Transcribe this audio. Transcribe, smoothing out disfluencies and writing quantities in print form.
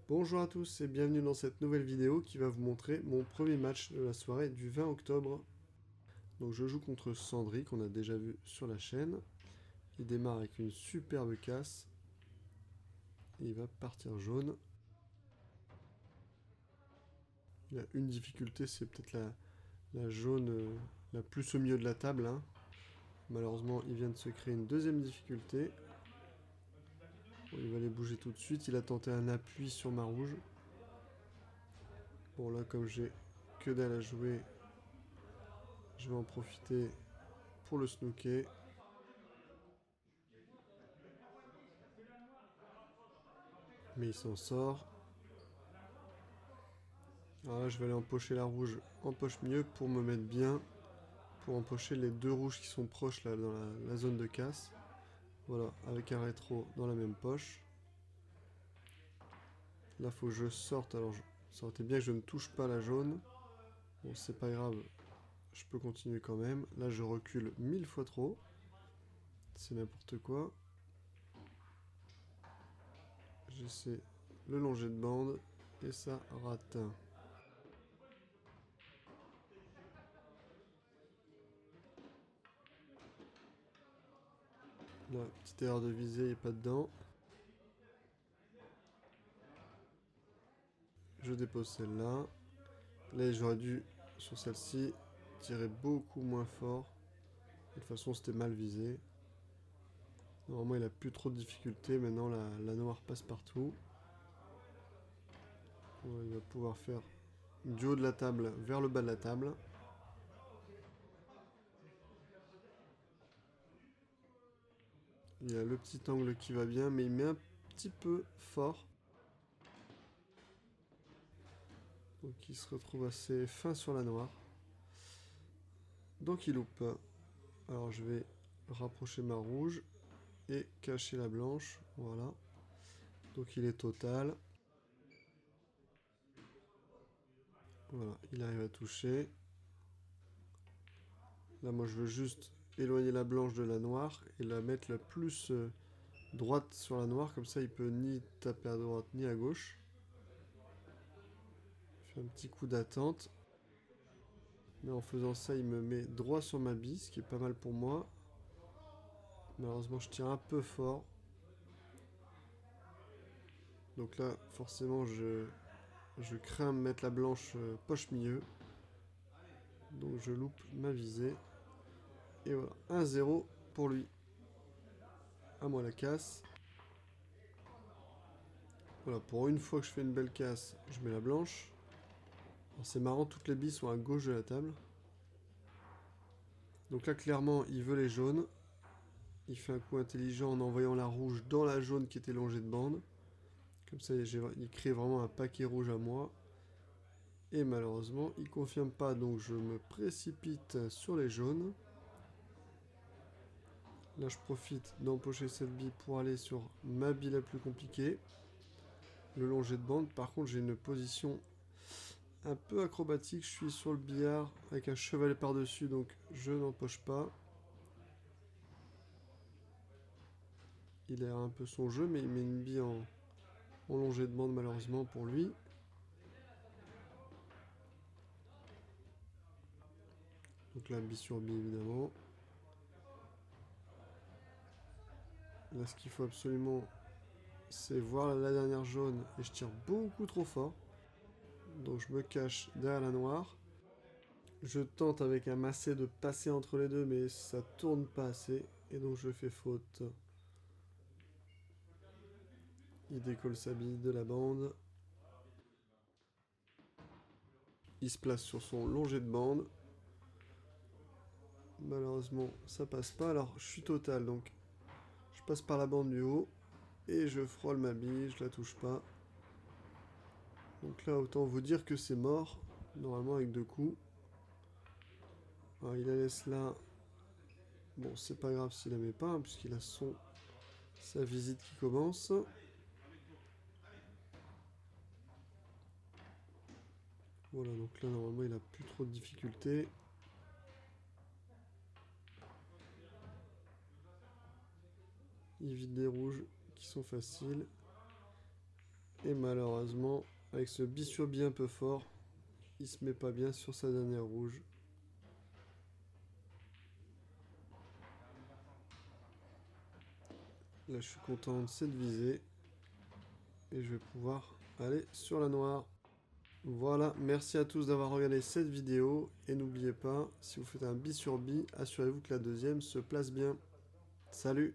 Bonjour à tous et bienvenue dans cette nouvelle vidéo qui va vous montrer mon premier match de la soirée du 20 octobre. Donc je joue contre Sandry qu'on a déjà vu sur la chaîne. Il démarre avec une superbe casse. Et il va partir jaune. Il a une difficulté, c'est peut-être la jaune la plus au milieu de la table, hein. Malheureusement, il vient de se créer une deuxième difficulté. Bon, il va les bouger tout de suite. Il a tenté un appui sur ma rouge. Bon là, comme j'ai que dalle à jouer, je vais en profiter pour le snooker. Mais il s'en sort. Alors là, je vais aller empocher la rouge en poche mieux pour me mettre bien. Pour empocher les deux rouges qui sont proches là dans la zone de casse. Voilà, avec un rétro dans la même poche. Là, faut que je sorte. Alors, ça aurait été bien que je ne touche pas la jaune. Bon, c'est pas grave. Je peux continuer quand même. Là, je recule 1000 fois trop. C'est n'importe quoi. J'essaie le longer de bande. Et ça rate. Là, petite erreur de visée, il n'est pas dedans. Je dépose celle-là. Là, j'aurais dû, sur celle-ci, tirer beaucoup moins fort. De toute façon, c'était mal visé. Normalement, il a plus trop de difficultés. Maintenant, la noire passe partout. Ouais, il va pouvoir faire du haut de la table vers le bas de la table. Il a le petit angle qui va bien, mais il met un petit peu fort. Donc, il se retrouve assez fin sur la noire. Donc, il loupe. Alors, je vais rapprocher ma rouge et cacher la blanche. Voilà. Donc, il est total. Voilà, il arrive à toucher. Là, moi, je veux juste éloigner la blanche de la noire et la mettre la plus droite sur la noire. Comme ça, il peut ni taper à droite ni à gauche. Je fais un petit coup d'attente. Mais en faisant ça, il me met droit sur ma bille, ce qui est pas mal pour moi. Malheureusement, je tire un peu fort. Donc là, forcément, je crains de mettre la blanche poche milieu. Donc je loupe ma visée. Et voilà, 1-0 pour lui. À moi la casse. Voilà, pour une fois que je fais une belle casse, je mets la blanche. C'est marrant, toutes les billes sont à gauche de la table. Donc là, clairement, il veut les jaunes. Il fait un coup intelligent en envoyant la rouge dans la jaune qui était longée de bande. Comme ça, il crée vraiment un paquet rouge à moi. Et malheureusement, il confirme pas, donc je me précipite sur les jaunes. Là, je profite d'empocher cette bille pour aller sur ma bille la plus compliquée. Le longer de bande. Par contre, j'ai une position un peu acrobatique. Je suis sur le billard avec un chevalet par-dessus, donc je n'empoche pas. Il a un peu son jeu, mais il met une bille en longée de bande malheureusement pour lui. Donc là, bille sur bille évidemment. Là, ce qu'il faut absolument, c'est voir la dernière jaune et je tire beaucoup trop fort. Donc je me cache derrière la noire. Je tente avec un massé de passer entre les deux, mais ça tourne pas assez. Et donc je fais faute. Il décolle sa bille de la bande. Il se place sur son longé de bande. Malheureusement, ça passe pas. Alors je suis total, donc je passe par la bande du haut. Et je frôle ma bille, je la touche pas. Donc là, autant vous dire que c'est mort. Normalement avec deux coups. Alors il la laisse là. Bon, c'est pas grave s'il la met pas, hein, puisqu'il a sa visite qui commence. Voilà, donc là, normalement, il a plus trop de difficultés. Il vide les rouges qui sont faciles. Et malheureusement, avec ce bi-sur-bi un peu fort, il se met pas bien sur sa dernière rouge. Là, je suis content de cette visée. Et je vais pouvoir aller sur la noire. Voilà, merci à tous d'avoir regardé cette vidéo. Et n'oubliez pas, si vous faites un bi-sur-bi, assurez-vous que la deuxième se place bien. Salut!